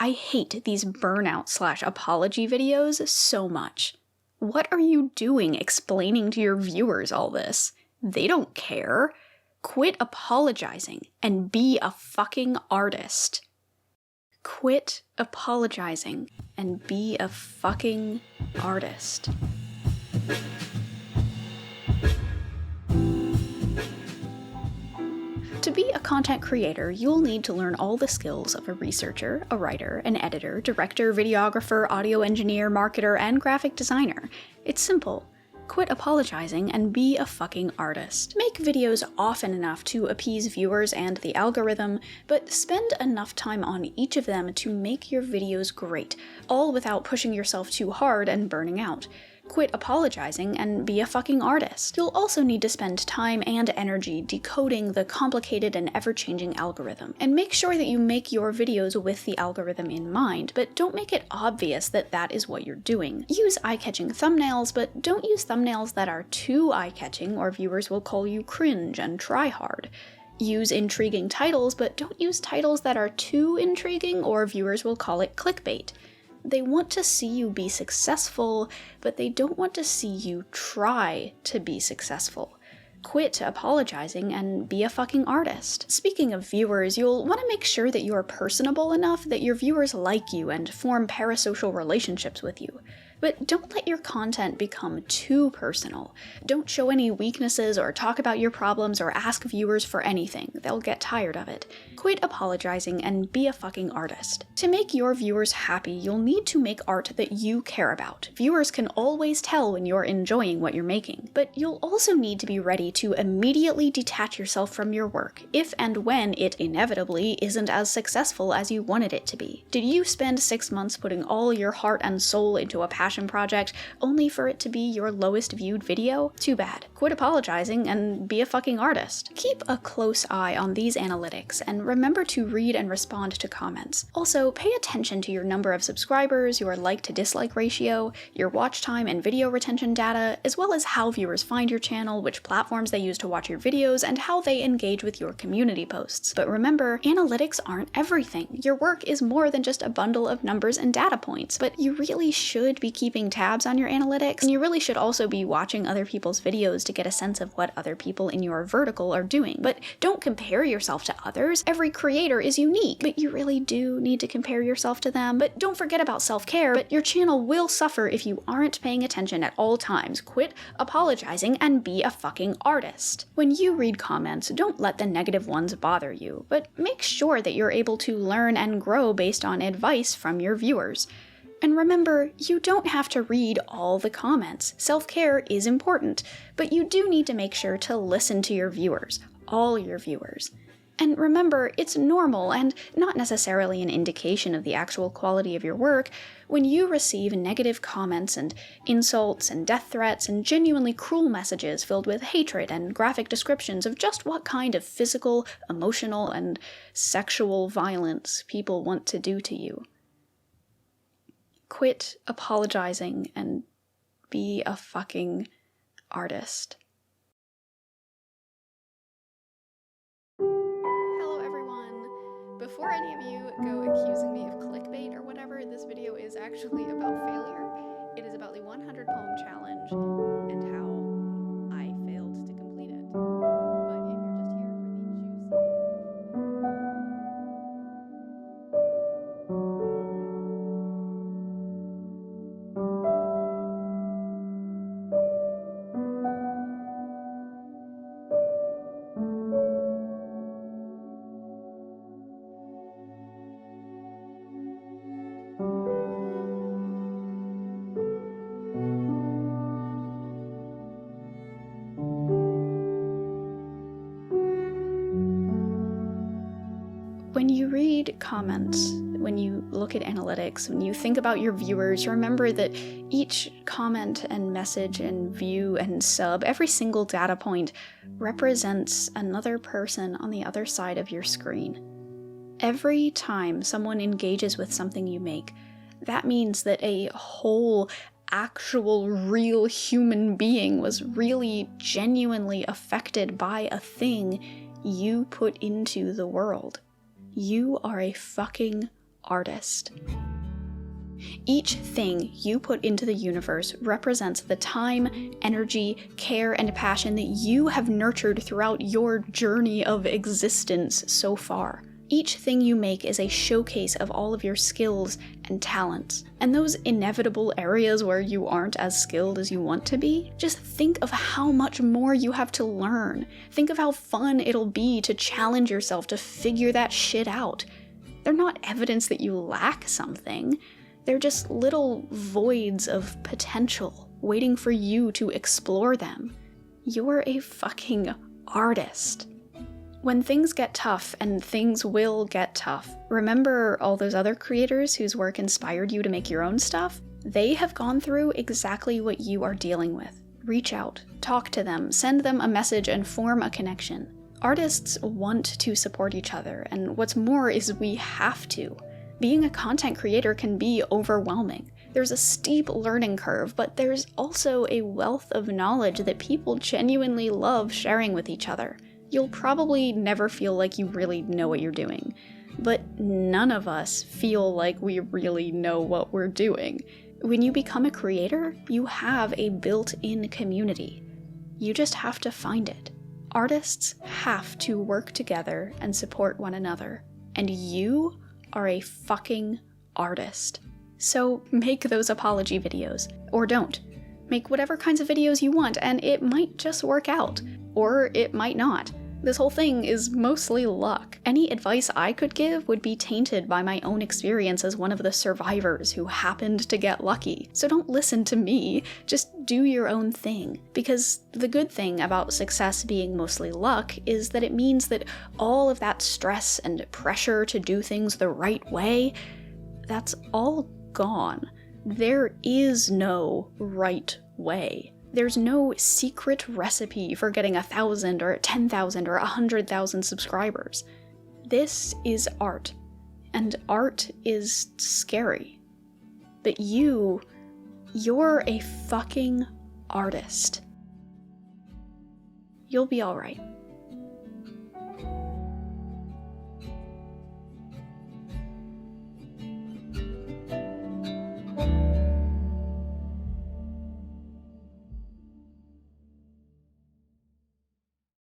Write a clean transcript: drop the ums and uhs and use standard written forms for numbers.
I hate these burnout/apology videos so much. What are you doing explaining to your viewers all this? They don't care. Quit apologizing and be a fucking artist. Quit apologizing and be a fucking artist. To be a content creator, you'll need to learn all the skills of a researcher, a writer, an editor, director, videographer, audio engineer, marketer, and graphic designer. It's simple. Quit apologizing and be a fucking artist. Make videos often enough to appease viewers and the algorithm, but spend enough time on each of them to make your videos great, all without pushing yourself too hard and burning out. Quit apologizing and be a fucking artist. You'll also need to spend time and energy decoding the complicated and ever-changing algorithm. And make sure that you make your videos with the algorithm in mind, but don't make it obvious that that is what you're doing. Use eye-catching thumbnails, but don't use thumbnails that are too eye-catching or viewers will call you cringe and try hard. Use intriguing titles, but don't use titles that are too intriguing or viewers will call it clickbait. They want to see you be successful, but they don't want to see you try to be successful. Quit apologizing and be a fucking artist. Speaking of viewers, you'll want to make sure that you're personable enough that your viewers like you and form parasocial relationships with you. But don't let your content become too personal. Don't show any weaknesses or talk about your problems or ask viewers for anything. They'll get tired of it. Quit apologizing and be a fucking artist. To make your viewers happy, you'll need to make art that you care about. Viewers can always tell when you're enjoying what you're making. But you'll also need to be ready to immediately detach yourself from your work if and when it inevitably isn't as successful as you wanted it to be. Did you spend 6 months putting all your heart and soul into a passion project only for it to be your lowest viewed video? Too bad. Quit apologizing and be a fucking artist. Keep a close eye on these analytics and remember to read and respond to comments. Also, pay attention to your number of subscribers, your like to dislike ratio, your watch time and video retention data, as well as how viewers find your channel, which platforms they use to watch your videos, and how they engage with your community posts. But remember, analytics aren't everything. Your work is more than just a bundle of numbers and data points, but you really should be keeping tabs on your analytics, and you really should also be watching other people's videos to get a sense of what other people in your vertical are doing. But don't compare yourself to others. Every creator is unique, but you really do need to compare yourself to them. But don't forget about self-care, but your channel will suffer if you aren't paying attention at all times. Quit apologizing and be a fucking artist. When you read comments, don't let the negative ones bother you, but make sure that you're able to learn and grow based on advice from your viewers. And remember, you don't have to read all the comments. Self-care is important, but you do need to make sure to listen to your viewers, all your viewers. And remember, it's normal and not necessarily an indication of the actual quality of your work when you receive negative comments and insults and death threats and genuinely cruel messages filled with hatred and graphic descriptions of just what kind of physical, emotional, and sexual violence people want to do to you. Quit apologizing and be a fucking artist. Hello everyone! Before any of you go accusing me of clickbait or whatever, this video is actually about failure. It is about the 100 poem challenge and how I failed to complete it. But if you're just here for the juicy... When you read comments, when you look at analytics, when you think about your viewers, remember that each comment and message and view and sub, every single data point represents another person on the other side of your screen. Every time someone engages with something you make, that means that a whole, actual, real human being was really genuinely affected by a thing you put into the world. You are a fucking artist. Each thing you put into the universe represents the time, energy, care, and passion that you have nurtured throughout your journey of existence so far. Each thing you make is a showcase of all of your skills and talents. And those inevitable areas where you aren't as skilled as you want to be, just think of how much more you have to learn. Think of how fun it'll be to challenge yourself to figure that shit out. They're not evidence that you lack something. They're just little voids of potential waiting for you to explore them. You're a fucking artist. When things get tough, and things will get tough, remember all those other creators whose work inspired you to make your own stuff? They have gone through exactly what you are dealing with. Reach out, talk to them, send them a message, and form a connection. Artists want to support each other, and what's more is we have to. Being a content creator can be overwhelming. There's a steep learning curve, but there's also a wealth of knowledge that people genuinely love sharing with each other. You'll probably never feel like you really know what you're doing, but none of us feel like we really know what we're doing. When you become a creator, you have a built-in community. You just have to find it. Artists have to work together and support one another, and you are a fucking artist. So make those apology videos, or don't. Make whatever kinds of videos you want, and it might just work out, or it might not. This whole thing is mostly luck. Any advice I could give would be tainted by my own experience as one of the survivors who happened to get lucky. So don't listen to me, just do your own thing. Because the good thing about success being mostly luck is that it means that all of that stress and pressure to do things the right way, that's all gone. There is no right way. There's no secret recipe for getting 1,000 or 10,000 or 100,000 subscribers. This is art, and art is scary. But you're a fucking artist. You'll be alright.